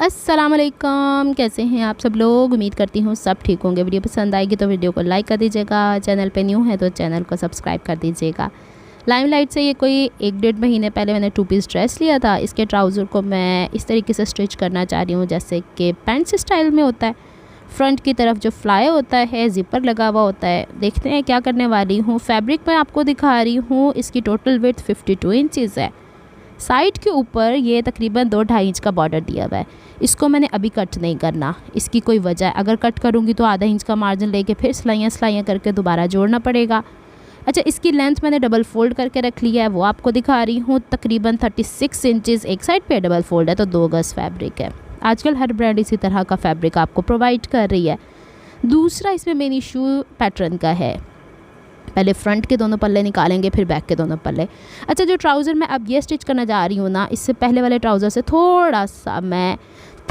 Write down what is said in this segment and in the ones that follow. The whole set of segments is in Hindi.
अस्सलामुअलैकुम, कैसे हैं आप सब लोग। उम्मीद करती हूँ सब ठीक होंगे। वीडियो पसंद आएगी तो वीडियो को लाइक कर दीजिएगा, चैनल पे न्यू है तो चैनल को सब्सक्राइब कर दीजिएगा। लाइमलाइट से ये कोई 1-1.5 महीने पहले मैंने 2 पीस ड्रेस लिया था। इसके ट्राउज़र को मैं इस तरीके से स्टिच करना चाह रही हूँ जैसे कि पैंट्स स्टाइल में होता है। फ्रंट की तरफ जो फ्लाई होता है, ज़िपर लगा हुआ होता है। देखते हैं क्या करने वाली हूँ। फैब्रिक मैं आपको दिखा रही हूँ, इसकी टोटल विड्थ 52 इंचज़ है। साइड के ऊपर ये तकरीबन 2-2.5 इंच का बॉर्डर दिया हुआ है। इसको मैंने अभी कट नहीं करना, इसकी कोई वजह है। अगर कट करूँगी तो आधा इंच का मार्जिन लेके फिर सिलाइयाँ करके दोबारा जोड़ना पड़ेगा। अच्छा, इसकी लेंथ मैंने डबल फोल्ड करके रख लिया है, वो आपको दिखा रही हूँ। तकरीबन 36 इंचज़ एक साइड पे डबल फोल्ड है, तो 2 गज़ फैब्रिक है। आजकल हर ब्रांड इसी तरह का फैब्रिक आपको प्रोवाइड कर रही है। दूसरा इसमें मेन इशू पैटर्न का है। पहले फ्रंट के दोनों पल्ले निकालेंगे, फिर बैक के दोनों पल्ले। अच्छा, जो ट्राउज़र मैं अब ये स्टिच करना जा रही हूँ ना, इससे पहले वाले ट्राउज़र से थोड़ा सा मैं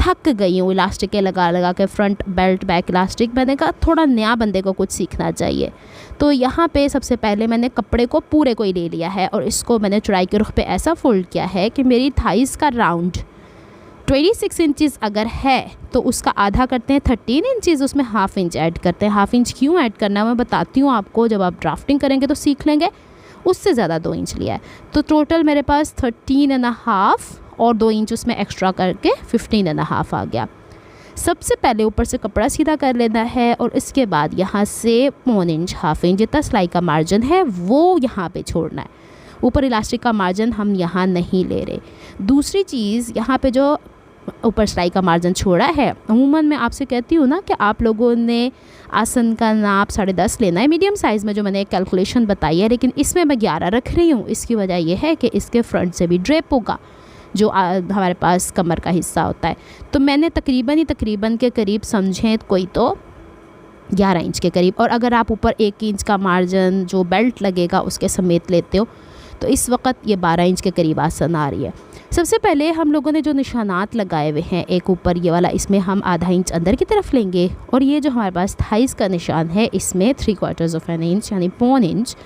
थक गई हूँ। इलास्टिक के लगा के फ्रंट बेल्ट बैक इलास्टिक, मैंने कहा थोड़ा नया बंदे को कुछ सीखना चाहिए। तो यहाँ पे सबसे पहले मैंने कपड़े को पूरे को ही ले लिया है और इसको मैंने चौड़ाई के रुख पे ऐसा फोल्ड किया है कि मेरी थाइस का राउंड 26 इंचज़ अगर है तो उसका आधा करते हैं 13 इंचज़, उसमें हाफ़ इंच ऐड करते हैं। हाफ़ इंच क्यों ऐड करना है मैं बताती हूँ आपको, जब आप ड्राफ्टिंग करेंगे तो सीख लेंगे। उससे ज़्यादा 2 इंच लिया है, तो टोटल मेरे पास 13.5 और 2 इंच उसमें एक्स्ट्रा करके 15.5 आ गया। सबसे पहले ऊपर से कपड़ा सीधा कर लेना है और इसके बाद यहाँ से 1 इंच हाफ़ इंच जितना सिलाई का मार्जिन है वो यहाँ पे छोड़ना है। ऊपर इलास्टिक का मार्जिन हम यहाँ नहीं ले रहे। दूसरी चीज़, यहाँ पे जो ऊपर सिलाई का मार्जिन छोड़ा है, अमूमन मैं आपसे कहती हूँ ना कि आप लोगों ने आसन का नाप 10.5 लेना है मीडियम साइज़ में, जो मैंने एक कैलकुलेशन बताई है, लेकिन इसमें मैं 11 रख रही हूँ। इसकी वजह यह है कि इसके फ्रंट से भी ड्रेप होगा जो हमारे पास कमर का हिस्सा होता है। तो मैंने तकरीबन के करीब समझें कोई तो 11 इंच के करीब। और अगर आप ऊपर 1 इंच का मार्जिन जो बेल्ट लगेगा उसके समेत लेते हो तो इस वक्त ये 12 इंच के करीब आसन आ रही है। सबसे पहले हम लोगों ने जो निशानात लगाए हुए हैं, एक ऊपर ये वाला, इसमें हम आधा इंच अंदर की तरफ लेंगे और ये जो हमारे पास थाइस का निशान है इसमें 3/4 इंच यानी 1 इंच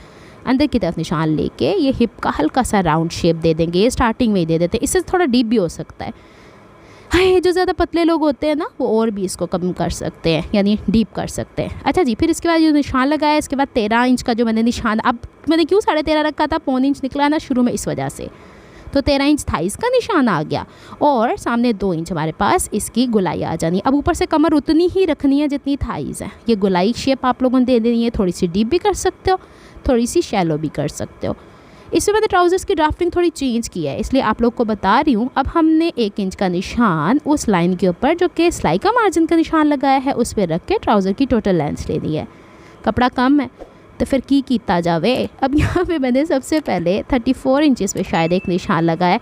अंदर की तरफ निशान लेके ये हिप का हल्का सा राउंड शेप दे देंगे। ये स्टार्टिंग में ही दे देते हैं, इससे थोड़ा डीप भी हो सकता है। हाय, जो ज़्यादा पतले लोग होते हैं ना वो और भी इसको कम कर सकते हैं, यानी डीप कर सकते हैं। अच्छा जी, फिर इसके बाद जो निशान लगाया, इसके बाद 13 इंच का जो मैंने निशान, अब मैंने क्यों 13.5 रखा था, 1 इंच निकला ना शुरू में, इस वजह से तो 13 इंच थाइस का निशान आ गया। और सामने 2 इंच हमारे पास इसकी गुलाई आ जानी। अब ऊपर से कमर उतनी ही रखनी है जितनी थाइस है। ये गुलाई शेप आप लोगों ने दे देनी है, थोड़ी सी डीप भी कर सकते हो, थोड़ी सी शैलो भी कर सकते हो। इसमें मैंने ट्राउज़र्स की ड्राफ्टिंग थोड़ी चेंज की है, इसलिए आप लोग को बता रही हूँ। अब हमने 1 इंच का निशान उस लाइन के ऊपर जो कि सिलाई का मार्जिन का निशान लगाया है उस पर रख के ट्राउज़र की टोटल लेंथ लेनी है। कपड़ा कम है तो फिर की कीता जावे। अब यहाँ पे मैंने सबसे पहले 34 इंचज़ पे शायद एक निशान लगाया,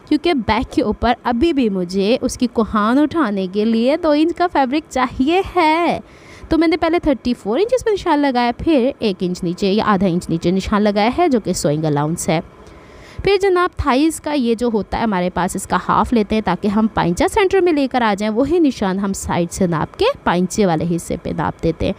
क्योंकि बैक के ऊपर अभी भी मुझे उसकी कोहान उठाने के लिए 2 इंच का फैब्रिक चाहिए है। तो मैंने पहले 34 इंचज़ पे निशान लगाया, फिर 1 इंच नीचे या आधा इंच नीचे निशान लगाया है जो कि सोइंग अलाउंस है। फिर जनाब थाइस का ये जो होता है हमारे पास, इसका हाफ़ लेते हैं ताकि हम पाइंचा सेंटर में लेकर आ जाएँ। वही निशान हम साइड से नाप के पाइंचे वाले हिस्से पे नाप देते हैं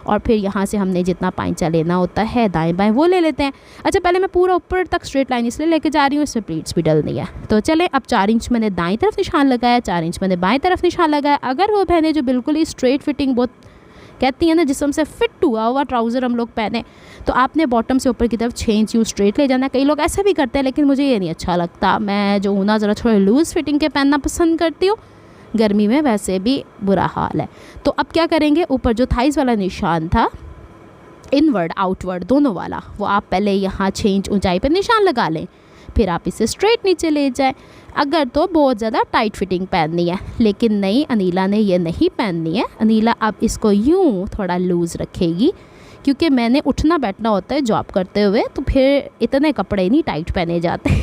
और फिर यहाँ से हमने जितना पाइंचा लेना होता है दाएं बाएं वो ले लेते हैं। अच्छा, पहले मैं पूरा ऊपर तक स्ट्रेट लाइन इसलिए लेके जा रही हूँ, इसमें प्लीट्स भी डलनी है। तो चलें, अब 4 इंच मैंने दाईं तरफ निशान लगाया, 4 इंच मैंने बाएं तरफ निशान लगाया। अगर वो बहनें जो बिल्कुल ही स्ट्रेट फिटिंग बहुत कहती हैं ना, जिसम से फिट हुआ ट्राउज़र हम लोग पहने, तो आपने बॉटम से ऊपर की तरफ 6 इंच यूँ स्ट्रेट ले जाना है। कई लोग ऐसा भी करते हैं, लेकिन मुझे ये नहीं अच्छा लगता। मैं जो हूँ ना ज़रा थोड़े लूज़ फिटिंग के पहनना पसंद करती हूँ, गर्मी में वैसे भी बुरा हाल है। तो अब क्या करेंगे, ऊपर जो थाइस वाला निशान था, इनवर्ड आउटवर्ड दोनों वाला, वो आप पहले यहाँ 6 इंच ऊंचाई पर निशान लगा लें, फिर आप इसे स्ट्रेट नीचे ले जाएं। अगर तो बहुत ज़्यादा टाइट फिटिंग पहननी है, लेकिन नहीं, अनीला ने ये नहीं पहननी है। अनीला अब इसको यूँ थोड़ा लूज़ रखेगी, क्योंकि मैंने उठना बैठना होता है जॉब करते हुए, तो फिर इतने कपड़े नहीं टाइट पहने जाते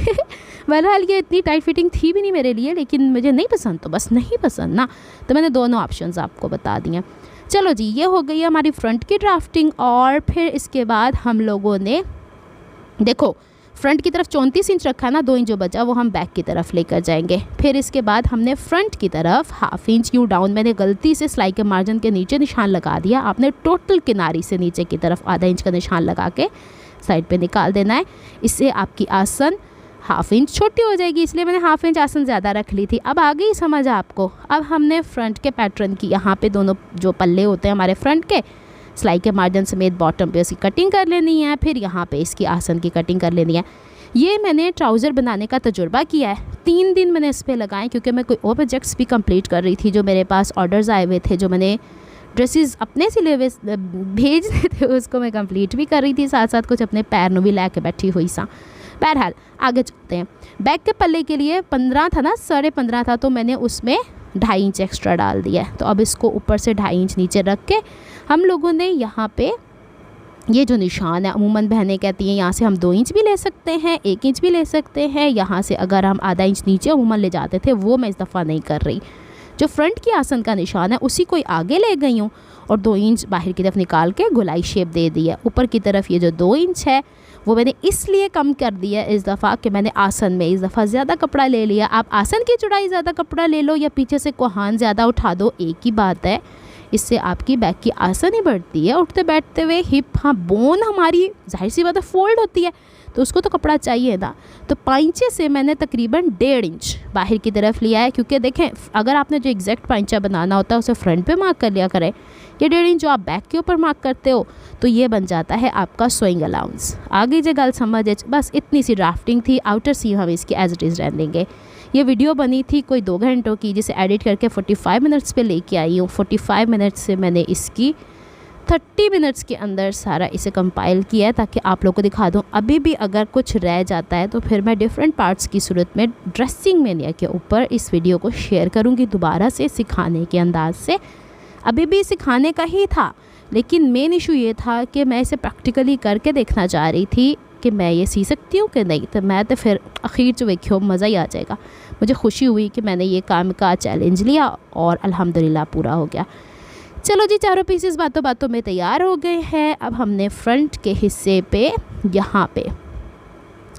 बहरहाल ये इतनी टाइट फिटिंग थी भी नहीं मेरे लिए, लेकिन मुझे नहीं पसंद तो बस नहीं पसंद ना, तो मैंने दोनों ऑप्शंस आपको बता दिए। चलो जी, ये हो गई हमारी फ्रंट की ड्राफ्टिंग। और फिर इसके बाद हम लोगों ने देखो फ्रंट की तरफ 34 इंच रखा ना, 2 इंच जो बचा वो हम बैक की तरफ लेकर जाएंगे। फिर इसके बाद हमने फ्रंट की तरफ हाफ इंच यू डाउन, मैंने गलती से सिलाई के मार्जिन के नीचे निशान लगा दिया, आपने टोटल किनारी से नीचे की तरफ आधा इंच का निशान लगा के साइड पे निकाल देना है। इससे आपकी आसन हाफ इंच छोटी हो जाएगी, इसलिए मैंने हाफ इंच आसन ज़्यादा रख ली थी। अब आ गई समझ आपको। अब हमने फ्रंट के पैटर्न की यहाँ पे दोनों जो पल्ले होते हैं हमारे फ्रंट के, सिलाई के मार्जिन समेत बॉटम पे उसकी कटिंग कर लेनी है, फिर यहाँ पे इसकी आसन की कटिंग कर लेनी है। ये मैंने ट्राउज़र बनाने का तजुर्बा किया है, 3 दिन मैंने इस पर लगाए, क्योंकि मैं कोई और प्रोजेक्ट्स भी कंप्लीट कर रही थी, जो मेरे पास ऑर्डर्स आए हुए थे, जो मैंने ड्रेसेस अपने सिले हुए भेज रहे थे उसको मैं कंप्लीट भी कर रही थी, साथ साथ कुछ अपने पैर में भी ला के बैठी हुई सा। बहरहाल आगे चलते हैं। बैक के पल्ले के लिए 15 था ना, 15.5 था, तो मैंने उसमें 2.5 इंच एक्स्ट्रा डाल दिया है। तो अब इसको ऊपर से 2.5 इंच नीचे रख के हम लोगों ने यहाँ पे ये जो निशान है, अमूमन बहनें कहती हैं यहाँ से हम 2 इंच भी ले सकते हैं, 1 इंच भी ले सकते हैं, यहाँ से अगर हम आधा इंच नीचे अमूमन ले जाते थे, वो मैं इस दफ़ा नहीं कर रही। जो फ्रंट की आसन का निशान है उसी को आगे ले गई हूँ और 2 इंच बाहर की तरफ निकाल के गोलाई शेप दे दी है। ऊपर की तरफ ये जो 2 इंच है वो मैंने इसलिए कम कर दिया इस दफ़ा कि मैंने आसन में इस दफ़ा ज़्यादा कपड़ा ले लिया। आप आसन की चौड़ाई ज़्यादा कपड़ा ले लो या पीछे से कोहान ज़्यादा उठा दो, एक ही बात है, इससे आपकी बैक की आसन ही बढ़ती है। उठते बैठते हुए हिप, हाँ बोन हमारी जाहिर सी बात है फोल्ड होती है, तो उसको तो कपड़ा चाहिए ना। तो पाइंचे से मैंने तकरीबन 1.5 इंच बाहर की तरफ लिया है, क्योंकि देखें अगर आपने जो एग्जैक्ट पाइंचा बनाना होता है उसे फ्रंट पे मार्क कर लिया करें। ये 1.5 इंच जो आप बैक के ऊपर मार्क करते हो तो ये बन जाता है आपका सोइंग अलाउंस। आगे जो गल समझ, बस इतनी सी ड्राफ्टिंग थी। आउटर सी हम इसकी एज इट इज़ रहने देंगे। ये वीडियो बनी थी कोई 2 घंटों की, जिसे एडिट करके 45 मिनट्स पे लेके आई हूँ। 45 मिनट्स से मैंने इसकी 30 मिनट्स के अंदर सारा इसे कंपाइल किया है, ताकि आप लोगों को दिखा दूँ। अभी भी अगर कुछ रह जाता है तो फिर मैं डिफरेंट पार्ट्स की सूरत में ड्रेसिंग मेनिया के ऊपर इस वीडियो को शेयर करूँगी दोबारा से सिखाने के अंदाज से। अभी भी सिखाने का ही था, लेकिन मेन इशू ये था कि मैं इसे प्रैक्टिकली करके देखना चाह रही थी कि मैं ये सी सकती हूँ कि नहीं। तो मैं तो फिर आखिर जो देखियो मज़ा ही आ जाएगा। मुझे खुशी हुई कि मैंने ये काम का चैलेंज लिया और अल्हम्दुलिल्लाह पूरा हो गया। चलो जी, चारों पीसेस बातों बातों में तैयार हो गए हैं। अब हमने फ्रंट के हिस्से पे यहाँ पे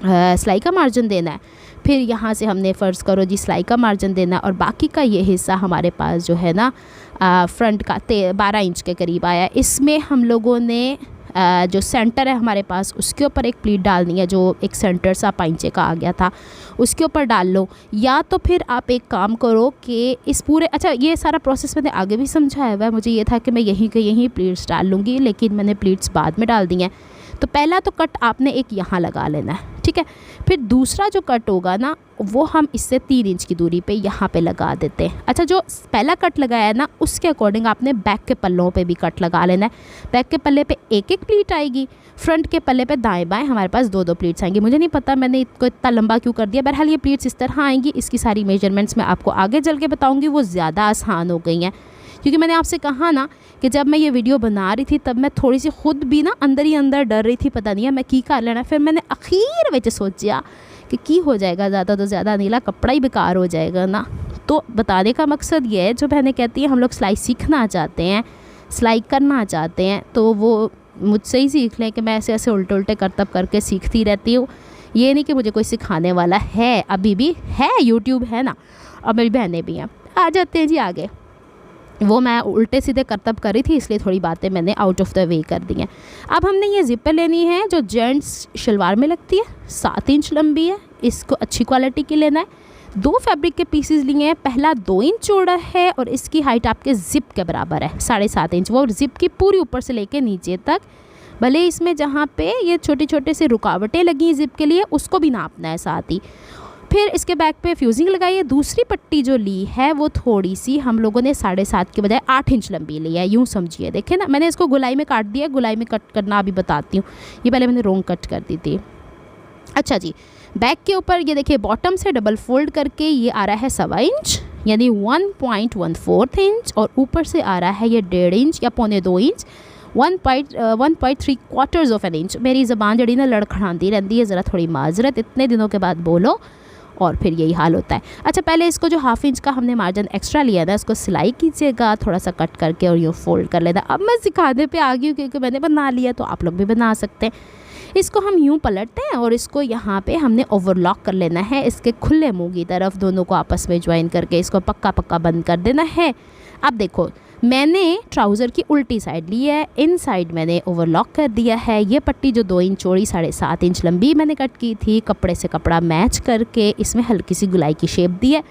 सिलाई का मार्जिन देना है, फिर यहाँ से हमने फ़र्ज़ करो जी सिलाई का मार्जिन देना, और बाकी का ये हिस्सा हमारे पास जो है ना फ्रंट का 12 इंच के करीब आया। इसमें हम लोगों ने जो सेंटर है हमारे पास उसके ऊपर एक प्लीट डालनी है, जो एक सेंटर सा पाइंचे का आ गया था उसके ऊपर डाल लो। या तो फिर आप एक काम करो कि इस पूरे, अच्छा ये सारा प्रोसेस मैंने आगे भी समझाया हुआ है। मुझे ये था कि मैं यहीं के यहीं प्लीट्स डाल लूँगी, लेकिन मैंने प्लीट्स बाद में डाल दी हैं। तो पहला तो कट आपने एक यहाँ लगा लेना है, ठीक है। फिर दूसरा जो कट होगा ना वो हम इससे 3 इंच की दूरी पे यहाँ पे लगा देते हैं। अच्छा, जो पहला कट लगाया है ना उसके अकॉर्डिंग आपने बैक के पल्लों पे भी कट लगा लेना है। बैक के पल्ले पे एक प्लीट आएगी, फ्रंट के पल्ले पे दाएं बाएं हमारे पास 2 प्लीट्स आएंगी। मुझे नहीं पता मैंने इसको इतना लंबा क्यों कर दिया, बहरहाल ये प्लीट्स इस तरह आएंगी। इसकी सारी मेजरमेंट्स मैं आपको आगे चल के बताऊँगी, वो ज़्यादा आसान हो गई हैं, क्योंकि मैंने आपसे कहा ना कि जब मैं ये वीडियो बना रही थी तब मैं थोड़ी सी खुद भी ना अंदर ही अंदर डर रही थी, पता नहीं है मैं की कर लेना। फिर मैंने अखीर में सोचा कि की हो जाएगा, ज़्यादा तो ज़्यादा नीला कपड़ा ही बेकार हो जाएगा ना। तो बताने का मकसद ये है, जो बहनें कहती हैं हम लोग सिलाई सीखना चाहते हैं, सिलाई करना चाहते हैं, तो वो मुझसे ही सीख लें कि मैं ऐसे ऐसे उल्टे उल्टे करतब करके सीखती रहती हूँ। ये नहीं कि मुझे कोई सिखाने वाला है, अभी भी है, यूट्यूब है ना, और मेरी बहनें भी हैं। आ जाते हैं जी आगे। वो मैं उल्टे सीधे करतब कर रही थी, इसलिए थोड़ी बातें मैंने आउट ऑफ द वे कर दी हैं। अब हमने ये ज़िपर लेनी है जो जेंट्स शलवार में लगती है, 7 इंच लंबी है। इसको अच्छी क्वालिटी की लेना है। 2 फैब्रिक के पीसेस लिए हैं। पहला 2 इंच चौड़ा है और इसकी हाइट आपके ज़िप के बराबर है, 7.5 इंच। वो ज़िप की पूरी ऊपर से लेके नीचे तक, भले इसमें जहाँ पे ये छोटे छोटे से रुकावटें लगी हैं ज़िप के लिए उसको भी नापना है साथ ही। फिर इसके बैक पे फ्यूजिंग लगाई है। दूसरी पट्टी जो ली है वो थोड़ी सी हम लोगों ने 7.5 के बजाय 8 इंच लंबी ली है, यूँ समझिए। देखें ना, मैंने इसको गुलाई में काट दिया। गुलाई में कट करना अभी बताती हूँ, ये पहले मैंने रोंग कट कर दी थी। अच्छा जी, बैक के ऊपर ये देखिए बॉटम से डबल फोल्ड करके ये आ रहा है 1.25 इंच यानी 1.14 इंच, और ऊपर से आ रहा है ये 1.5 इंच या 1.25 इंच, 1.75 इंच। मेरी ज़बान जड़ी ना लड़खड़ाती रहती है, ज़रा थोड़ी माजरत, इतने दिनों के बाद बोलो और फिर यही हाल होता है। अच्छा, पहले इसको जो 1/2 इंच का हमने मार्जिन एक्स्ट्रा लिया था उसको सिलाई कीजिएगा, थोड़ा सा कट करके और यूँ फोल्ड कर लेना। अब मैं सिखाने पे आ गई हूँ क्योंकि मैंने बना लिया, तो आप लोग भी बना सकते हैं। इसको हम यूँ पलटते हैं और इसको यहाँ पे हमने ओवरलॉक कर लेना है, इसके खुले मुँह की तरफ, दोनों को आपस में ज्वाइन करके इसको पक्का पक्का बंद कर देना है। अब देखो मैंने ट्राउज़र की उल्टी साइड ली है, इन साइड मैंने ओवरलॉक कर दिया है। ये पट्टी जो 2 इंच चौड़ी 7.5 इंच लंबी मैंने कट की थी, कपड़े से कपड़ा मैच करके इसमें हल्की सी गुलाई की शेप दी है।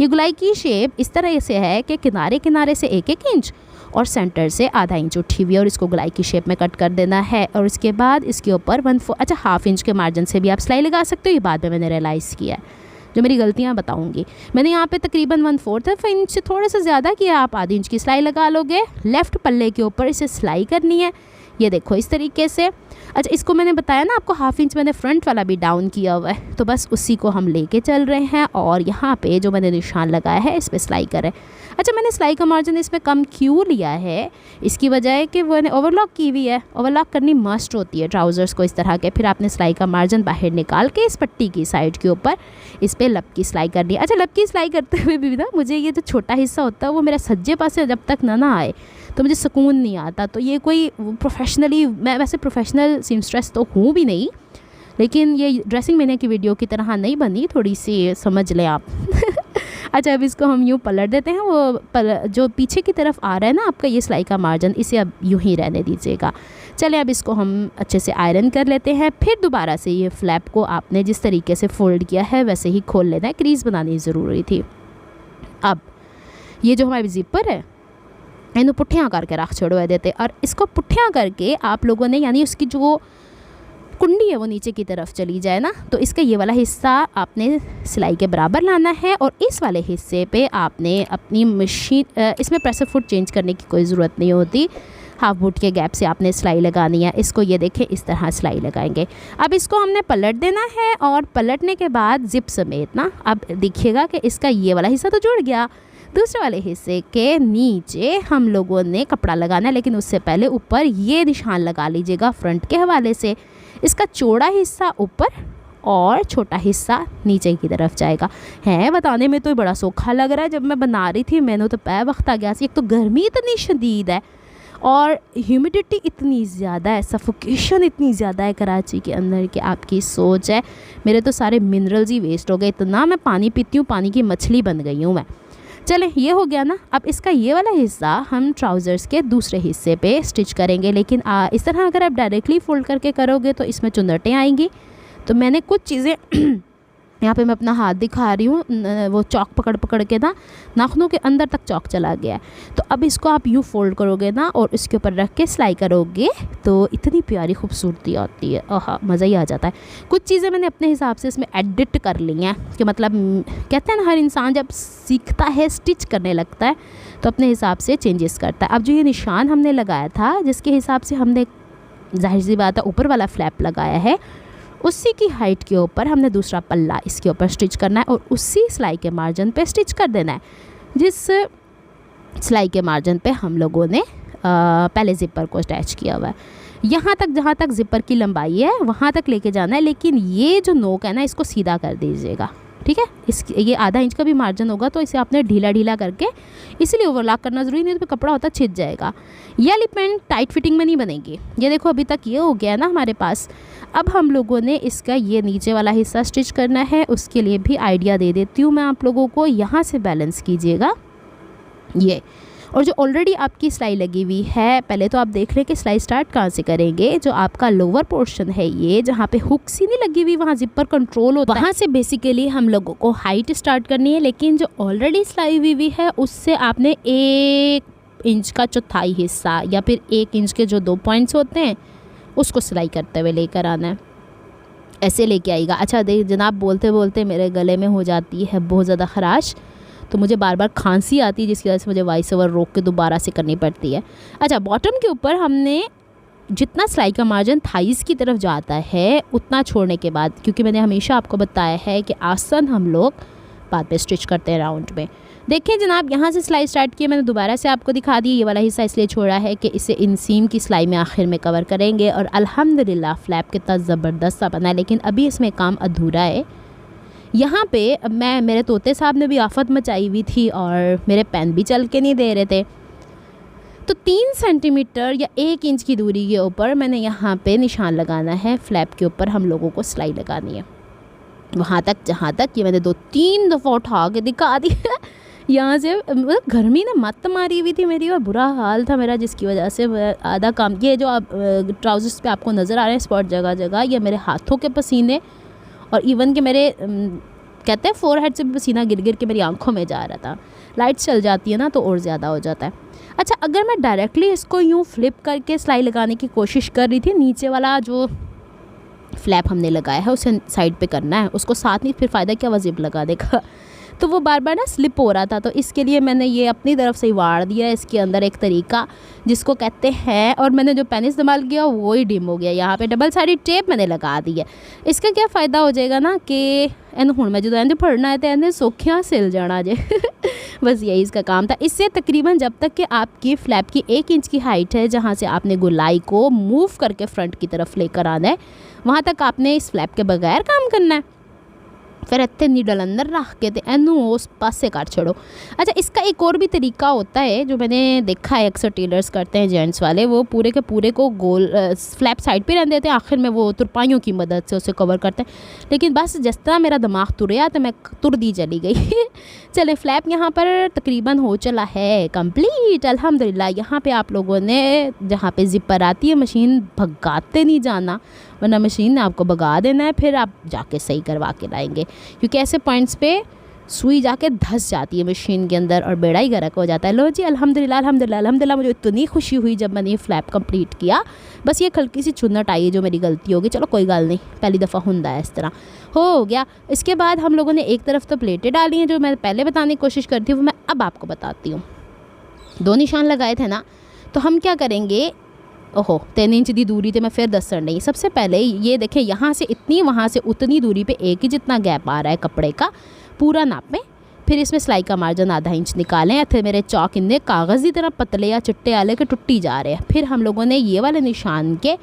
ये गुलाई की शेप इस तरह से है कि किनारे किनारे से 1-1 इंच और सेंटर से ½ इंच उठी हुई है और इसको गुलाई की शेप में कट कर देना है। और इसके बाद इसके ऊपर 1/4 ½ इंच के मार्जिन से भी आप सिलाई लगा सकते हो। ये बाद में मैंने रियलाइज़ किया है, जो मेरी गलतियाँ बताऊंगी। मैंने यहाँ पे तकरीबन 1/4 इंच से थोड़ा सा ज़्यादा किया, आप ½ इंच की सिलाई लगा लोगे। लेफ़्ट पल्ले के ऊपर इसे सिलाई करनी है, ये देखो इस तरीके से। अच्छा, इसको मैंने बताया ना आपको ½ इंच मैंने फ्रंट वाला भी डाउन किया हुआ है, तो बस उसी को हम लेके चल रहे हैं और यहाँ पे जो मैंने निशान लगाया है इस पर सिलाई करें। अच्छा, मैंने सिलाई का मार्जिन इसमें कम क्यों लिया है, इसकी वजह है कि मैंने ओवरलॉक की हुई है। ओवरलॉक करनी मस्ट होती है ट्राउज़र्स को इस तरह के। फिर आपने सिलाई का मार्जिन बाहर निकाल के इस पट्टी की साइड के ऊपर इस पर लब की सिलाई करनी है। अच्छा, लब की सिलाई करते हुए भी ना मुझे ये जो छोटा हिस्सा होता है वो मेरा सज्जे पास से जब तक ना आए तो मुझे सुकून नहीं आता। तो ये कोई प्रोफेशनली, मैं वैसे प्रोफेशनल सीमस्ट्रेस तो हूँ भी नहीं, लेकिन ये ड्रेसिंग मैंने की वीडियो की तरह नहीं बनी, थोड़ी सी समझ लें आप। अच्छा, अब इसको हम यूँ पलट देते हैं। वो जो पीछे की तरफ आ रहा है ना आपका ये सिलाई का मार्जिन, इसे अब यूँ ही रहने दीजिएगा। चलिए, अब इसको हम अच्छे से आयरन कर लेते हैं। फिर दोबारा से ये फ्लैप को आपने जिस तरीके से फोल्ड किया है वैसे ही खोल लेना है, क्रीज़ बनानी ज़रूरी थी। अब ये जो हमारी ज़िपर है इन्हें पुट्ठियाँ करके रख छोड़वा देते, और इसको पुट्ठियाँ करके आप लोगों ने, यानी उसकी जो कुंडी है वो नीचे की तरफ चली जाए ना, तो इसका ये वाला हिस्सा आपने सिलाई के बराबर लाना है और इस वाले हिस्से पे आपने अपनी मशीन, इसमें प्रेशर फुट चेंज करने की कोई ज़रूरत नहीं होती, हाफ फुट के गैप से आपने सिलाई लगानी है। इसको ये देखें इस तरह सिलाई लगाएंगे। अब इसको हमने पलट देना है और पलटने के बाद जिप समेत ना, अब देखिएगा कि इसका ये वाला हिस्सा तो जुड़ गया। दूसरे वाले हिस्से के नीचे हम लोगों ने कपड़ा लगाना है, लेकिन उससे पहले ऊपर ये निशान लगा लीजिएगा फ्रंट के हवाले से। इसका चौड़ा हिस्सा ऊपर और छोटा हिस्सा नीचे की तरफ जाएगा। है बताने में तो बड़ा सौखा लग रहा है, जब मैं बना रही थी मैंने तो पै वक्त आ गया। एक तो गर्मी इतनी शदीद है और ह्यूमिडिटी इतनी ज़्यादा है, सफोकेशन इतनी ज़्यादा है कराची के अंदर कि आपकी सोच है। मेरे तो सारे मिनरल्स ही वेस्ट हो गए, इतना मैं पानी पीती हूँ, पानी की मछली बन गई हूँ मैं। चलें, ये हो गया ना। अब इसका ये वाला हिस्सा हम ट्राउज़र्स के दूसरे हिस्से पे स्टिच करेंगे, लेकिन इस तरह अगर आप डायरेक्टली फोल्ड करके करोगे तो इसमें चुंदटें आएंगी। तो मैंने कुछ चीज़ें यहाँ पे मैं अपना हाथ दिखा रही हूँ, वो चौक पकड़ के ना नाखूनों के अंदर तक चौक चला गया है। तो अब इसको आप यूँ फोल्ड करोगे ना और इसके ऊपर रख के सिलाई करोगे तो इतनी प्यारी खूबसूरती आती है, आहा मज़ा ही आ जाता है। कुछ चीज़ें मैंने अपने हिसाब से इसमें एडिट कर ली हैं कि मतलब कहते हैं ना हर इंसान जब सीखता है स्टिच करने लगता है तो अपने हिसाब से चेंजेस करता है। अब जो ये निशान हमने लगाया था जिसके हिसाब से हमने जाहिर सी बात है ऊपर वाला फ्लैप लगाया है, उसी की हाइट के ऊपर हमने दूसरा पल्ला इसके ऊपर स्टिच करना है और उसी सिलाई के मार्जिन पे स्टिच कर देना है, जिस सिलाई के मार्जिन पे हम लोगों ने पहले ज़िपर को अटैच किया हुआ है। यहाँ तक जहाँ तक ज़िपर की लंबाई है वहाँ तक लेके जाना है, लेकिन ये जो नोक है ना इसको सीधा कर दीजिएगा, ठीक है। ये ½ इंच का भी मार्जिन होगा तो इसे आपने ढीला ढीला करके, इसलिए ओवरलॉक करना ज़रूरी नहीं तो कपड़ा होता छिद जाएगा। ये वाली पैंट टाइट फिटिंग में नहीं बनेगी। ये देखो अभी तक ये हो गया ना हमारे पास। अब हम लोगों ने इसका ये नीचे वाला हिस्सा स्टिच करना है, उसके लिए भी आइडिया दे देती हूँ मैं आप लोगों को। यहाँ से बैलेंस कीजिएगा ये, और जो ऑलरेडी आपकी सिलाई लगी हुई है, पहले तो आप देख लें कि सिलाई स्टार्ट कहाँ से करेंगे। जो आपका लोअर पोर्शन है ये जहाँ पे हुक सी नहीं लगी हुई वहाँ ज़िपर कंट्रोल होता है, वहाँ से बेसिकली हम लोगों को हाइट स्टार्ट करनी है। लेकिन जो ऑलरेडी सिलाई हुई है उससे आपने 1 इंच का चौथाई हिस्सा या फिर 1 इंच के जो 2 पॉइंट्स होते हैं उसको सिलाई करते हुए लेकर आना है, ऐसे लेके आएगा। अच्छा देख जनाब, बोलते बोलते मेरे गले में हो जाती है बहुत ज़्यादा खराश, तो मुझे बार बार खांसी आती है जिसकी वजह से मुझे वॉइस ओवर रोक के दोबारा से करनी पड़ती है। अच्छा, बॉटम के ऊपर हमने जितना सिलाई का मार्जिन थाइस की तरफ जाता है उतना छोड़ने के बाद, क्योंकि मैंने हमेशा आपको बताया है कि आसन हम लोग बाद में स्टिच करते हैं राउंड में। देखिए जनाब, यहाँ से सिलाई स्टार्ट की, मैंने दोबारा से आपको दिखा दी। ये वाला हिस्सा इसलिए छोड़ा है कि इसे इंसीम की सिलाई में आखिर में कवर करेंगे और अल्हम्दुलिल्लाह फ्लैप कितना ज़बरदस्त सा बना है, लेकिन अभी इसमें काम अधूरा है। यहाँ पे मेरे तोते साहब ने भी आफत मचाई हुई थी और मेरे पेन भी चल के नहीं दे रहे थे, तो 3 सेंटीमीटर या 1 इंच की दूरी के ऊपर मैंने यहाँ पे निशान लगाना है। फ्लैप के ऊपर हम लोगों को सिलाई लगानी है वहाँ तक जहाँ तक, ये मैंने 2-3 दफ़ा उठा के दिखा दी यहाँ से मतलब गर्मी ने मत मारी हुई थी मेरी और बुरा हाल था मेरा, जिसकी वजह से आधा काम, ये जो आप ट्राउजर्स पे आपको नज़र आ रहे हैं स्पॉट जगह जगह, ये मेरे हाथों के पसीने और इवन के मेरे कहते हैं फोरहेड से भी पसीना गिर गिर के मेरी आंखों में जा रहा था। लाइट चल जाती है ना तो और ज़्यादा हो जाता है। अच्छा, अगर मैं डायरेक्टली इसको यूँ फ्लिप करके सिलाई लगाने की कोशिश कर रही थी, नीचे वाला जो फ्लैप हमने लगाया है उसे साइड पे करना है, उसको साथ नहीं, फिर फ़ायदा क्या, वह जिप लगा देगा तो वो बार बार ना स्लिप हो रहा था। तो इसके लिए मैंने ये अपनी तरफ से ही वाड़ दिया इसके अंदर एक तरीका जिसको कहते हैं, और मैंने जो पेन इस्तेमाल किया वो ही डिम हो गया। यहाँ पे डबल साइडेड टेप मैंने लगा दी है। इसका क्या फ़ायदा हो जाएगा ना कि एंड हुण मैं जो एंड पढ़ना है तो एंड सौखियाँ सिल जाना जे बस यही इसका काम था। इससे तकरीबन जब तक कि आपकी फ्लैप की 1 इंच की हाइट है जहाँ से आपने गोलाई को मूव करके फ्रंट की तरफ लेकर आना है, वहाँ तक आपने इस फ्लैप के बगैर काम करना है। फिर इतने नीडल अंदर रख के एनू उस पास से काट छोड़ो। अच्छा, इसका एक और भी तरीका होता है जो मैंने देखा है अक्सर टेलर्स करते हैं जेंट्स वाले, वो पूरे के पूरे को गोल फ्लैप साइड पे रहने देते हैं, आखिर में वो तुरपाइयों की मदद से उसे कवर करते हैं। लेकिन बस जिस तरह मेरा दिमाग तुरया तो मैं तुर दी चली गई चले, फ्लैप यहाँ पर तकरीबन हो चला है कंप्लीट अल्हम्दुलिल्लाह। यहाँ पे आप लोगों ने जहाँ पे जिपर आती है मशीन भगाते नहीं जाना, वरना मशीन ने आपको भगा देना है, फिर आप जाके सही करवा के लाएंगे, क्योंकि ऐसे पॉइंट्स पे सुई जाके धंस जाती है मशीन के अंदर और बेड़ा ही गर्क हो जाता है। लो जी अल्हम्दुलिल्लाह अल्हम्दुलिल्लाह अल्हम्दुलिल्लाह, मुझे इतनी खुशी हुई जब मैंने ये फ्लैप कंप्लीट किया। बस ये हल्की सी चुन्नट आई है जो मेरी गलती होगी, चलो कोई गल नहीं, पहली दफ़ा होता है इस तरह, हो गया। इसके बाद हम लोगों ने एक तरफ तो प्लेटें डाली हैं जो मैं पहले बताने की कोशिश करती हूँ, वो मैं अब आपको बताती हूँ। 2 निशान लगाए थे ना, तो हम क्या करेंगे, ओहो 3 इंच की दूरी थे, मैं फिर दसन नहीं। सबसे पहले ये देखें, यहाँ से इतनी वहाँ से उतनी दूरी पे एक ही जितना गैप आ रहा है कपड़े का, पूरा नापें। फिर इसमें सिलाई का मार्जिन आधा इंच निकालें। इतने मेरे चौक इन्ने कागज़ की तरह पतले या चिट्टे आले के टुट्टी जा रहे हैं। फिर हम लोगों ने ये वाले निशान के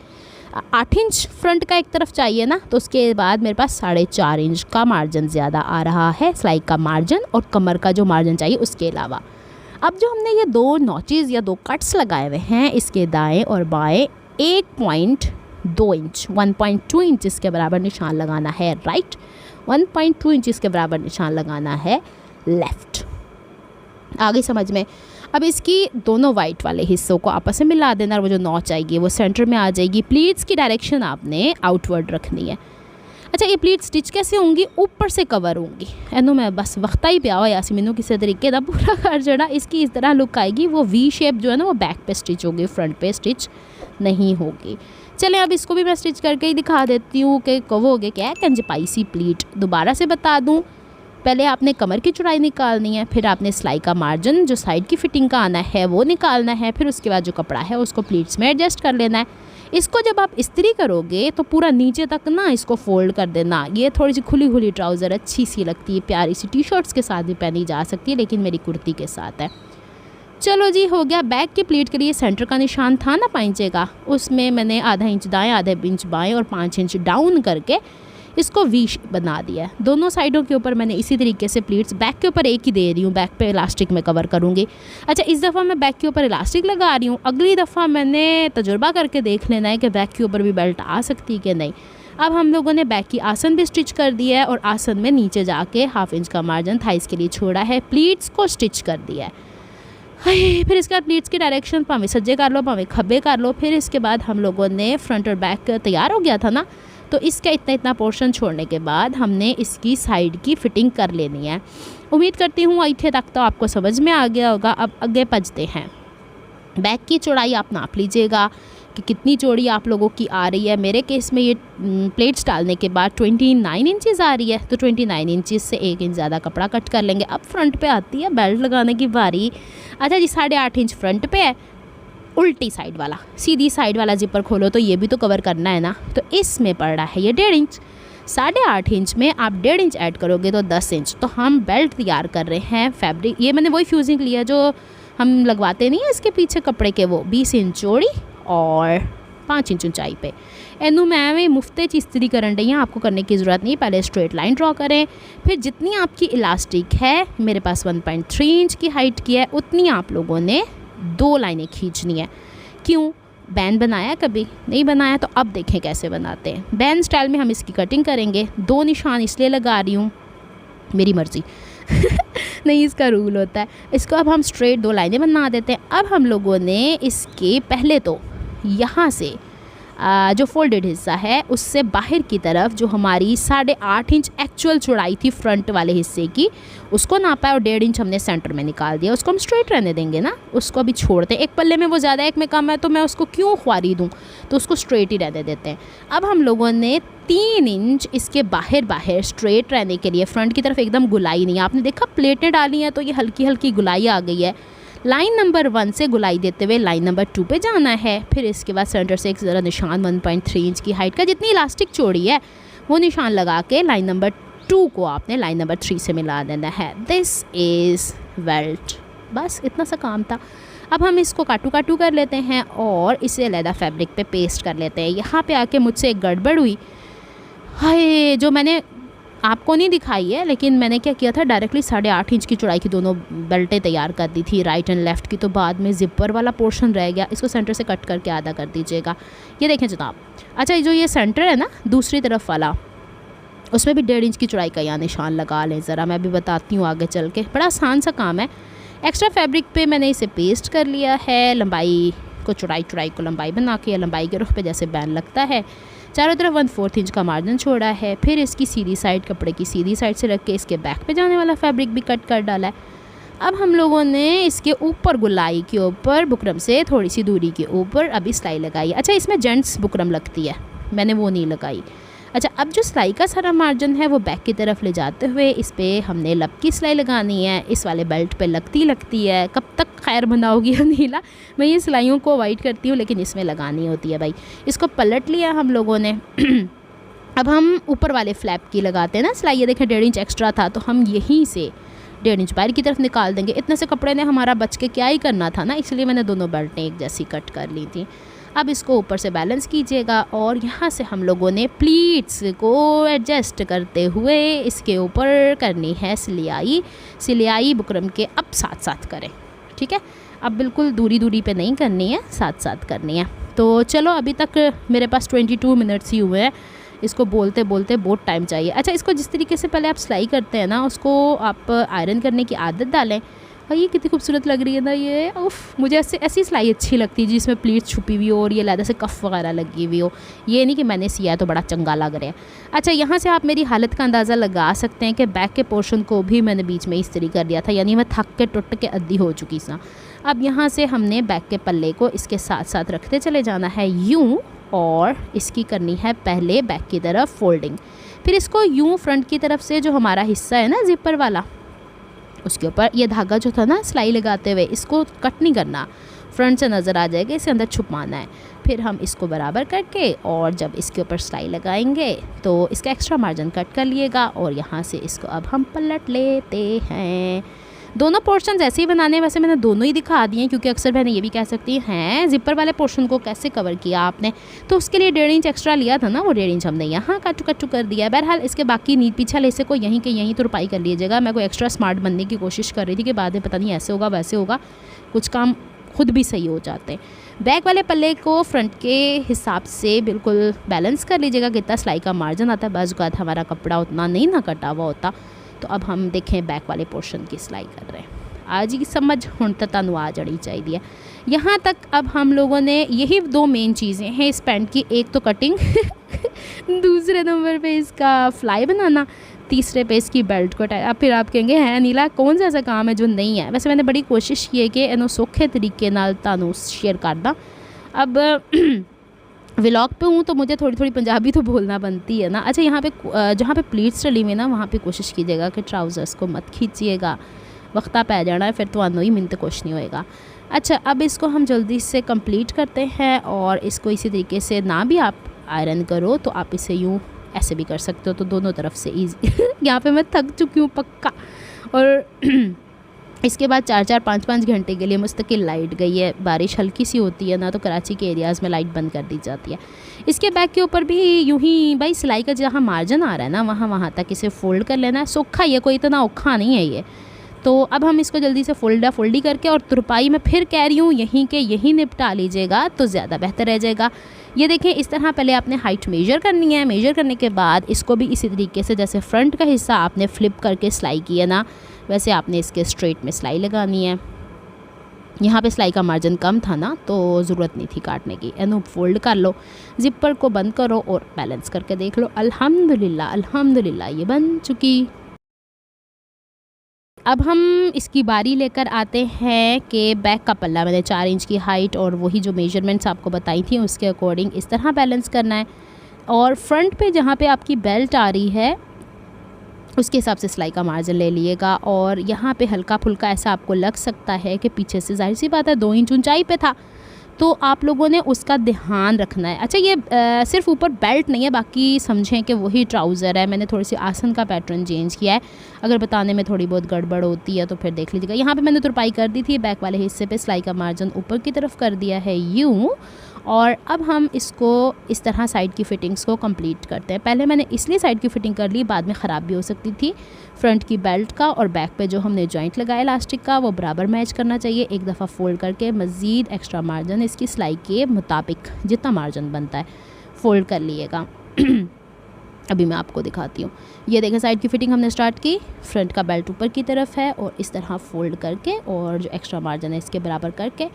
8 इंच फ्रंट का एक तरफ चाहिए ना, तो उसके बाद मेरे पास 4.5 इंच का मार्जिन ज़्यादा आ रहा है, सिलाई का मार्जिन और कमर का जो मार्जिन चाहिए उसके अलावा। अब जो हमने ये 2 नॉचेज़ या 2 कट्स लगाए हुए हैं, इसके दाएं और बाएं 1.2 इंच 1.2 इंच के बराबर निशान लगाना है राइट, 1.2 इंच के बराबर निशान लगाना है लेफ़्ट। आगे समझ में। अब इसकी दोनों वाइट वाले हिस्सों को आपस में मिला देना, और वो जो नॉच आएगी वो सेंटर में आ जाएगी। प्लीट्स की डायरेक्शन आपने आउटवर्ड रखनी है। अच्छा, ये प्लीट स्टिच कैसे होंगी, ऊपर से कवर होंगी। एनू मैं बस वक्ता ही पिया हुआ यासी मैनू किसी तरीके का पूरा कर जड़ा। इसकी इस तरह लुक आएगी, वो वी शेप जो है ना वो बैक पे स्टिच होगी, फ्रंट पे स्टिच नहीं होगी। चलें अब इसको भी मैं स्टिच करके ही दिखा देती हूँ कि कहोगे क्या है कंजपाई सी प्लीट। दोबारा से बता दूँ, पहले आपने कमर की चौड़ाई निकालनी है, फिर आपने सिलाई का मार्जिन जो साइड की फिटिंग का आना है वो निकालना है, फिर उसके बाद जो कपड़ा है उसको प्लीट्स में एडजस्ट कर लेना है। इसको जब आप इस्त्री करोगे तो पूरा नीचे तक ना इसको फोल्ड कर देना। ये थोड़ी सी खुली खुली ट्राउज़र अच्छी सी लगती है, प्यारी सी टी शर्ट्स के साथ भी पहनी जा सकती है, लेकिन मेरी कुर्ती के साथ है। चलो जी हो गया। बैक की प्लीट के लिए सेंटर का निशान था ना पाइंचे का, उसमें मैंने आधा इंच दाएं आधा इंच बाएं और 5 इंच डाउन करके इसको वी बना दिया है। दोनों साइडों के ऊपर मैंने इसी तरीके से प्लीट्स, बैक के ऊपर एक ही दे रही हूँ, बैक पे इलास्टिक में कवर करूँगी। अच्छा, इस दफ़ा मैं बैक के ऊपर इलास्टिक लगा रही हूँ, अगली दफ़ा मैंने तजुर्बा करके देख लेना है कि बैक के ऊपर भी बेल्ट आ सकती है कि नहीं। अब हम लोगों ने बैक की आसन भी स्टिच कर दिया है और आसन में नीचे जाके 1/2 इंच का मार्जिन थाइस के लिए छोड़ा है, प्लीट्स को स्टिच कर दिया है। फिर इसके बाद प्लीट्स की डायरेक्शन भावें सज्जे कर लो भावें खब्बे कर लो। फिर इसके बाद हम लोगों ने फ्रंट और बैक तैयार हो गया था ना, तो इसका इतना पोर्शन छोड़ने के बाद हमने इसकी साइड की फ़िटिंग कर लेनी है। उम्मीद करती हूँ इतने तक तो आपको समझ में आ गया होगा। अब आगे पहुँचते हैं। बैक की चौड़ाई आप नाप लीजिएगा कि कितनी चौड़ी आप लोगों की आ रही है। मेरे केस में ये प्लेट्स डालने के बाद 29 इंचेस आ रही है, तो 29 इंचेस से 1 इंच ज़्यादा कपड़ा कट कर लेंगे। अब फ्रंट पे आती है बेल्ट लगाने की बारी। अच्छा जी, 8.5 इंच फ्रंट पे है, उल्टी साइड वाला, सीधी साइड वाला जिपर खोलो तो ये भी तो कवर करना है ना, तो इसमें पड़ रहा है ये 1.5 इंच। 8.5 इंच में आप 1.5 इंच ऐड करोगे तो 10 इंच। तो हम बेल्ट तैयार कर रहे हैं। फैब्रिक ये मैंने वही फ्यूजिंग लिया जो हम लगवाते नहीं है इसके पीछे कपड़े के, वो 20 इंच चौड़ी और 5 इंच ऊंचाई पे। एनू मैं मुफ्ते च इस्त्री करन रही हूँ, आपको करने की ज़रूरत नहीं। पहले स्ट्रेट लाइन ड्रॉ करें, फिर जितनी आपकी इलास्टिक है, मेरे पास 1.3 इंच की हाइट की है, उतनी आप लोगों ने 2 लाइनें खींचनी है। क्यों? बैन बनाया कभी नहीं बनाया, तो अब देखें कैसे बनाते हैं। बैन स्टाइल में हम इसकी कटिंग करेंगे। 2 निशान इसलिए लगा रही हूँ, मेरी मर्ज़ी नहीं, इसका रूल होता है। इसको अब हम स्ट्रेट 2 लाइनें बना देते हैं। अब हम लोगों ने इसके पहले तो यहाँ से जो फोल्डेड हिस्सा है उससे बाहर की तरफ जो हमारी 8.5 इंच एक्चुअल चौड़ाई थी फ्रंट वाले हिस्से की, उसको नापा है और 1.5 इंच हमने सेंटर में निकाल दिया। उसको हम स्ट्रेट रहने देंगे ना, उसको अभी छोड़ते हैं। एक पल्ले में वो ज़्यादा एक में कम है तो मैं उसको क्यों ख्वारी दूँ, तो उसको स्ट्रेट ही रहने देते हैं। अब हम लोगों ने 3 इंच इसके बाहर स्ट्रेट रहने के लिए, फ्रंट की तरफ एकदम गुलाई नहीं, आपने देखा प्लेटें डाली हैं तो ये हल्की हल्की गुलाई आ गई है। लाइन नंबर 1 से गुलाई देते हुए लाइन नंबर 2 पे जाना है। फिर इसके बाद सेंटर से एक ज़रा निशान 1.3 इंच की हाइट का, जितनी इलास्टिक चौड़ी है वो निशान लगा के लाइन नंबर 2 को आपने लाइन नंबर 3 से मिला देना है। This is belt. बस इतना सा काम था। अब हम इसको काटू कर लेते हैं और इसे अलहदा फैब्रिक पे पेस्ट कर लेते हैं। यहाँ पे आके मुझसे एक गड़बड़ हुई, हाय, जो मैंने आपको नहीं दिखाई है, लेकिन मैंने क्या किया था, डायरेक्टली 8.5 इंच की चौड़ाई की दोनों बेल्टें तैयार कर दी थी, राइट एंड लेफ़्ट की। तो बाद में ज़िपर वाला पोर्शन रह गया, इसको सेंटर से कट करके आधा कर दीजिएगा। ये देखें जनाब। अच्छा, जो ये सेंटर है ना दूसरी तरफ वाला, उसमें भी 1.5 इंच की चौड़ाई का यहाँ निशान लगा लें ज़रा, मैं भी बताती हूँ आगे चल के। बड़ा आसान सा काम है। एक्स्ट्रा फैब्रिक पे मैंने इसे पेस्ट कर लिया है। लंबाई को चौड़ाई को लंबाई बना के, या लंबाई के रुख पे जैसे बैन लगता है, चारों तरफ 1/4 इंच का मार्जिन छोड़ा है। फिर इसकी सीधी साइड, कपड़े की सीधी साइड से रख के इसके बैक पे जाने वाला फैब्रिक भी कट कर डाला है। अब हम लोगों ने इसके ऊपर गुलाई के ऊपर बुकरम से थोड़ी सी दूरी के ऊपर अभी सिलाई लगाई है। अच्छा, इसमें जेंट्स बुकरम लगती है, मैंने वो नहीं लगाई। अच्छा, अब जो सिलाई का सारा मार्जिन है वो बैक की तरफ ले जाते हुए इस पर हमने लब की सिलाई लगानी है। इस वाले बेल्ट पे लगती है। कब तक खैर बनाओगी नीला, मैं ये सिलाइयों को अवॉइड करती हूँ, लेकिन इसमें लगानी होती है भाई। इसको पलट लिया हम लोगों ने। अब हम ऊपर वाले फ्लैप की लगाते हैं ना सिलाई। ये देखें 1.5 इंच एक्स्ट्रा था तो हम यहीं से 1.5 इंच बाहर की तरफ निकाल देंगे। इतने से कपड़े ने हमारा बच के क्या ही करना था ना, इसलिए मैंने दोनों बेल्टें एक जैसी कट कर ली थी। अब इसको ऊपर से बैलेंस कीजिएगा और यहाँ से हम लोगों ने प्लीट्स को एडजस्ट करते हुए इसके ऊपर करनी है सिलाई बुकरम के। अब साथ साथ करें, ठीक है। अब बिल्कुल दूरी पे नहीं करनी है, साथ साथ करनी है। तो चलो, अभी तक मेरे पास 22 मिनट्स ही हुए हैं। इसको बोलते बोलते बहुत टाइम चाहिए। अच्छा, इसको जिस तरीके से पहले आप सिलाई करते हैं ना, उसको आप आयरन करने की आदत डालें। और ये कितनी खूबसूरत लग रही है ना ये। उफ़, मुझे ऐसी सिलाई अच्छी लगती है जिसमें प्लीट्स छुपी हुई हो और ये लहदा से कफ वगैरह लगी हुई हो। ये नहीं कि मैंने सिया तो बड़ा चंगा लग रहा है। अच्छा, यहाँ से आप मेरी हालत का अंदाज़ा लगा सकते हैं कि बैक के पोर्शन को भी मैंने बीच में इस तरीके कर दिया था, यानी मैं थक के टुट के अद्धी हो चुकी सा। अब यहाँ से हमने बैक के पल्ले को इसके साथ साथ रखते चले जाना है यूँ, और इसकी करनी है पहले बैक की तरफ फोल्डिंग। फिर इसको यूँ फ्रंट की तरफ से जो हमारा हिस्सा है ना ज़िपर वाला, उसके ऊपर ये धागा जो था ना सिलाई लगाते हुए, इसको कट नहीं करना, फ्रंट से नज़र आ जाएगा, इसे अंदर छुपाना है। फिर हम इसको बराबर करके और जब इसके ऊपर सिलाई लगाएंगे तो इसका एक्स्ट्रा मार्जिन कट कर लिएगा और यहाँ से इसको अब हम पलट लेते हैं। दोनों पोर्शन ऐसे ही बनाने हैं। वैसे मैंने दोनों ही दिखा दिए क्योंकि अक्सर मैंने ये भी कह सकती हैं ज़िपर वाले पोर्शन को कैसे कवर किया आपने, तो उसके लिए 1.5 इंच एक्स्ट्रा लिया था ना, वो 1.5 इंच हमने यहाँ कट कर दिया। बहरहाल इसके बाकी नीचे पीछे हिस्से को यहीं के यहीं तुरपाई कर लीजिएगा। मैं कोई एक्स्ट्रा स्मार्ट बनने की कोशिश कर रही थी कि बाद में पता नहीं ऐसे होगा वैसे होगा, कुछ काम खुद भी सही हो जाते हैं। बैक वाले पल्ले को फ्रंट के हिसाब से बिल्कुल बैलेंस कर लीजिएगा, कितना सिलाई का मार्जिन आता है। बाज़ औक़ात हमारा कपड़ा उतना नहीं ना कटा हुआ होता। तो अब हम देखें बैक वाले पोर्शन की सिलाई कर रहे हैं। आज की समझ हुण तो तुहानू आ जानी चाहिए। यहाँ तक अब हम लोगों ने यही 2 मेन चीज़ें हैं इस पैंट की, एक तो कटिंग दूसरे नंबर पे इसका फ्लाई बनाना, तीसरे पे इसकी बेल्ट को टाई। अब फिर आप कहेंगे हैं नीला कौन सा ऐसा काम है जो नहीं है। वैसे मैंने बड़ी कोशिश की है कि इन्हों सौखे तरीके नाल तुहानू शेयर करदा। अब व्लॉग पे हूँ तो मुझे थोड़ी पंजाबी तो बोलना बनती है ना। अच्छा, यहाँ पे जहाँ पे प्लीट्स डली हुई ना, वहाँ पे कोशिश कीजिएगा कि ट्राउज़र्स को मत खींचिएगा, वक्ता पै जाना है, फिर तो आनो ही मिनट कुछ नहीं होएगा। अच्छा, अब इसको हम जल्दी से कंप्लीट करते हैं और इसको इसी तरीके से ना भी आप आयरन करो तो आप इसे यूँ ऐसे भी कर सकते हो, तो दोनों तरफ से ईजी यहाँ पे मैं थक चुकी हूँ पक्का। और इसके बाद 4-4, 5-5 घंटे के लिए मुस्तकिल लाइट गई है। बारिश हल्की सी होती है ना तो कराची के एरियाज़ में लाइट बंद कर दी जाती है। इसके बैक के ऊपर भी यूँ ही भाई सिलाई का जहाँ मार्जिन आ रहा है ना वहाँ तक इसे फ़ोल्ड कर लेना है। सौखा ही है, कोई इतना औखा नहीं है ये। तो अब हम इसको जल्दी से फोल्डी करके और तुरपाई में फिर कह रही हूँ यहीं के यहीं निपटा लीजिएगा तो ज़्यादा बेहतर रह जाएगा। ये देखें, इस तरह पहले आपने हाइट मेजर करनी है। मेजर करने के बाद इसको भी इसी तरीके से जैसे फ्रंट का हिस्सा आपने फ्लिप करके सिलाई की है ना, वैसे आपने इसके स्ट्रेट में सिलाई लगानी है। यहाँ पे सिलाई का मार्जिन कम था ना, तो ज़रूरत नहीं थी काटने की। एनू फोल्ड कर लो, ज़िपर को बंद करो और बैलेंस करके देख लो। अल्हम्दुलिल्लाह अल्हम्दुलिल्लाह ये बन चुकी। अब हम इसकी बारी लेकर आते हैं कि बैक का पल्ला मैंने 4 इंच की हाइट और वही जो मेजरमेंट्स आपको बताई थी उसके अकॉर्डिंग इस तरह बैलेंस करना है। और फ्रंट पे जहाँ पे आपकी बेल्ट आ रही है उसके हिसाब से सिलाई का मार्जिन ले लिएगा। और यहाँ पे हल्का फुल्का ऐसा आपको लग सकता है कि पीछे से जाहिर सी बात है 2 इंच ऊंचाई पे था, तो आप लोगों ने उसका ध्यान रखना है। अच्छा ये सिर्फ ऊपर बेल्ट नहीं है, बाकी समझें कि वही ट्राउज़र है। मैंने थोड़ी सी आसन का पैटर्न चेंज किया है, अगर बताने में थोड़ी बहुत गड़बड़ होती है तो फिर देख लीजिएगा। यहाँ पे मैंने तुरपाई कर दी थी, बैक वाले हिस्से पे सिलाई का मार्जिन ऊपर की तरफ कर दिया है यूँ। और अब हम इसको इस तरह साइड की फ़िटिंग्स को कंप्लीट करते हैं। पहले मैंने इसलिए साइड की फ़िटिंग कर ली, बाद में ख़राब भी हो सकती थी। फ्रंट की बेल्ट का और बैक पे जो हमने जॉइंट लगाया इलास्टिक का वो बराबर मैच करना चाहिए। एक दफ़ा फ़ोल्ड करके मज़ीद एक्स्ट्रा मार्जिन इसकी सिलाई के मुताबिक जितना मार्जिन बनता है फ़ोल्ड कर लिएगा। अभी मैं आपको दिखाती हूँ। ये देखें साइड की फ़िटिंग हमने स्टार्ट की, फ्रंट का बेल्ट ऊपर की तरफ है और इस तरह फ़ोल्ड करके और जो एक्स्ट्रा मार्जिन है इसके बराबर करके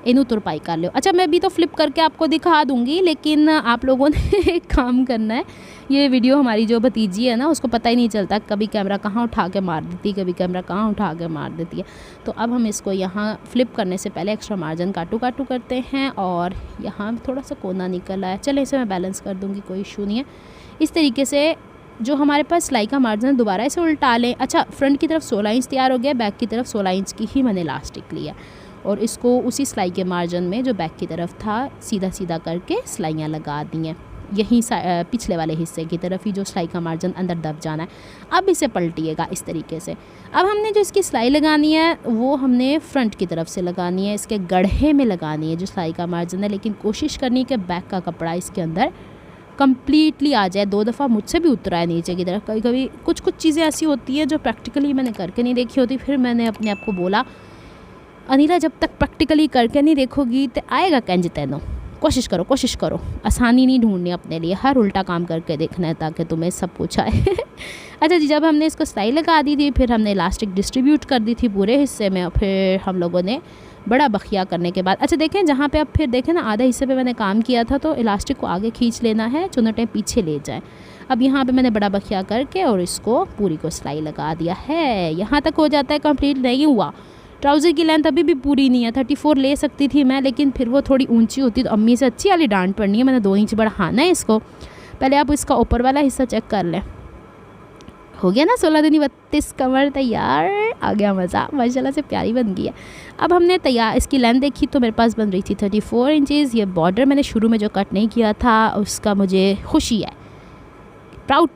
इनू तुरपाई कर लो। अच्छा मैं भी तो फ्लिप करके आपको दिखा दूँगी, लेकिन आप लोगों ने एक काम करना है। ये वीडियो हमारी जो भतीजी है ना उसको पता ही नहीं चलता, कभी कैमरा कहाँ उठा के मार देती है, कभी कैमरा कहाँ उठा के मार देती है। तो अब हम इसको यहाँ फ्लिप करने से पहले एक्स्ट्रा मार्जिन काटू करते हैं और यहाँ थोड़ा सा कोना निकल आया। चले इसे मैं बैलेंस कर दूँगी, कोई इशू नहीं है। इस तरीके से जो हमारे पास सिलाई का मार्जिन दोबारा इसे उल्टा लें। अच्छा फ्रंट की तरफ 16 इंच तैयार हो गया, बैक की तरफ 16 इंच की ही मैंने इलास्टिक लिया और इसको उसी सिलाई के मार्जिन में जो बैक की तरफ था सीधा सीधा करके सिलाइयाँ लगा दी हैं। यहीं पिछले वाले हिस्से की तरफ ही जो सिलाई का मार्जिन अंदर दब जाना है। अब इसे पलटिएगा इस तरीके से। अब हमने जो इसकी सिलाई लगानी है वो हमने फ्रंट की तरफ से लगानी है, इसके गढ़े में लगानी है जो सिलाई का मार्जिन है, लेकिन कोशिश करनी है कि बैक का कपड़ा इसके अंदर कम्प्लीटली आ जाए। 2 दफ़ा मुझसे भी उतरा है नीचे की तरफ। कभी कभी कुछ चीज़ें ऐसी होती हैं जो प्रैक्टिकली मैंने करके नहीं देखी होती। फिर मैंने अपने आप को बोला अनिला जब तक प्रैक्टिकली करके नहीं देखोगी तो आएगा कंज तेनो। कोशिश करो, आसानी नहीं ढूंढनी अपने लिए, हर उल्टा काम करके देखना है ताकि तुम्हें सब कुछ आए। अच्छा जी, जब हमने इसको सिलाई लगा दी थी फिर हमने इलास्टिक डिस्ट्रीब्यूट कर दी थी पूरे हिस्से में। फिर हम लोगों ने बड़ा बखिया करने के बाद, अच्छा देखें जहाँ पे अब फिर देखें ना आधा हिस्से पे मैंने काम किया था तो इलास्टिक को आगे खींच लेना है, चुनटें पीछे ले जाएं। अब यहाँ पे मैंने बड़ा बखिया करके और इसको पूरी को सिलाई लगा दिया है। यहाँ तक हो जाता है कंप्लीट। नहीं हुआ, ट्राउज़र की लेंथ अभी भी पूरी नहीं है। 34 ले सकती थी मैं, लेकिन फिर वो थोड़ी ऊंची होती तो अम्मी से अच्छी वाली डांट पड़नी है। मैंने 2 इंच बढ़ाना है इसको। पहले आप इसका ऊपर वाला हिस्सा चेक कर लें। हो गया ना 16 दूनी 32 कमर तैयार। आ गया मज़ा, माशाल्लाह से प्यारी बन गई है। अब हमने तैयार इसकी लेंथ देखी तो मेरे पास बन रही थी 34 इंचेस। ये बॉर्डर मैंने शुरू में जो कट नहीं किया था उसका मुझे खुशी है, I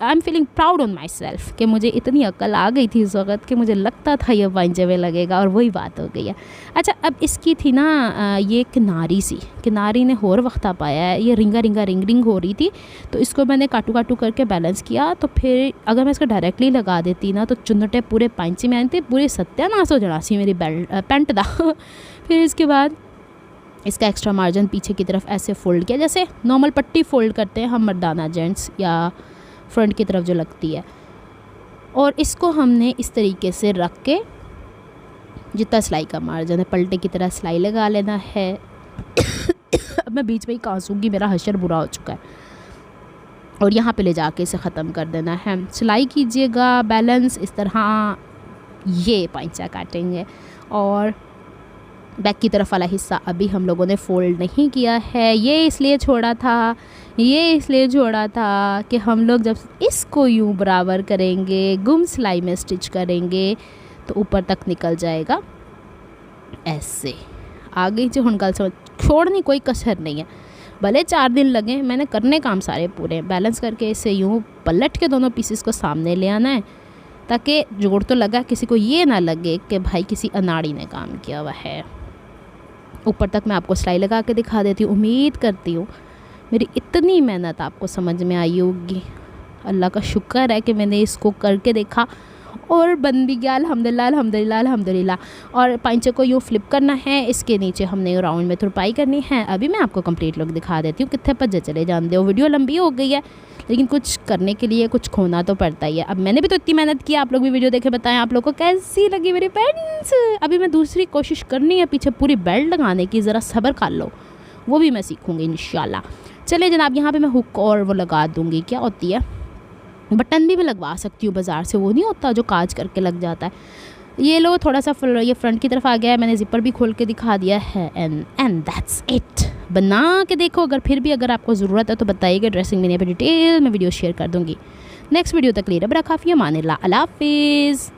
am feeling proud on my self कि मुझे इतनी अक्ल आ गई थी इस वक्त कि मुझे लगता था ये पंजे में लगेगा और वही बात हो गई है। अच्छा अब इसकी थी ना ये किनारी ने और वक्त आ पाया है, ये रिंग हो रही थी तो इसको मैंने काटू करके बैलेंस किया। तो फिर अगर मैं इसको डायरेक्टली लगा देती ना तो चुन्नटे पूरे पंचे में आए थे, पूरे सत्यानाश हो जाना सी मेरी पैंट दा। फिर इसके बाद इसका एक्स्ट्रा मार्जिन पीछे की तरफ ऐसे फ़ोल्ड किया जैसे नॉर्मल पट्टी फ़ोल्ड करते हैं हम मर्दाना जेंट्स या फ्रंट की तरफ जो लगती है, और इसको हमने इस तरीके से रख के जितना सिलाई का मार्जिन है पलटे की तरह सिलाई लगा लेना है। अब मैं बीच में ही कांसूंगी, मेरा हशर बुरा हो चुका है। और यहाँ पे ले जाके इसे ख़त्म कर देना है। सिलाई कीजिएगा बैलेंस इस तरह, ये पंचा काटेंगे। और बैक की तरफ वाला हिस्सा अभी हम लोगों ने फ़ोल्ड नहीं किया है। ये इसलिए छोड़ा था कि हम लोग जब इसको यूँ बराबर करेंगे, गुम सिलाई में स्टिच करेंगे तो ऊपर तक निकल जाएगा ऐसे। आगे जो हुन गल समझ, छोड़नी कोई कसर नहीं है, भले 4 दिन लगे, मैंने करने काम सारे पूरे। बैलेंस करके इसे यूँ पलट के दोनों पीसेस को सामने ले आना है ताकि जोड़ तो लगा, किसी को ये ना लगे कि भाई किसी अनाड़ी ने काम किया हुआ है। ऊपर तक मैं आपको सिलाई लगा के दिखा देती हूँ। उम्मीद करती हूँ मेरी इतनी मेहनत आपको समझ में आई होगी। अल्लाह का शुक्र है कि मैंने इसको करके देखा और बन भी गया, अल्हम्दुलिल्लाह। और पंचे को यूँ फ्लिप करना है, इसके नीचे हमने राउंड में तुरपाई करनी है। अभी मैं आपको कंप्लीट लुक दिखा देती हूँ, कितने भज्जे चले जानते हो। वीडियो लंबी हो गई है लेकिन कुछ करने के लिए कुछ खोना तो पड़ता ही है। अब मैंने भी तो इतनी मेहनत की, आप लोग भी वीडियो देखे बताएं आप लोग को कैसी लगी मेरी पैंट्स। अभी मैं दूसरी कोशिश करनी है पीछे पूरी बेल्ट लगाने की, ज़रा सब्र कर लो, वो भी मैं सीखूँगी इंशाल्लाह। चलिए जनाब, यहाँ पे मैं हुक और वो लगा दूँगी, क्या होती है बटन भी मैं लगवा सकती हूँ बाज़ार से, वो नहीं होता जो काज करके लग जाता है। ये लो थोड़ा सा ये फ्रंट की तरफ आ गया है, मैंने ज़िपर भी खोल के दिखा दिया है। And that's it. बना के देखो, अगर फिर भी अगर आपको ज़रूरत है तो बताइएगा, ड्रेसिंग में डिटेल में वीडियो शेयर कर दूँगी। नेक्स्ट वीडियो तक लिए रब रखा, फ़ी अमान अल्लाह, अल्लाह हाफ़िज़।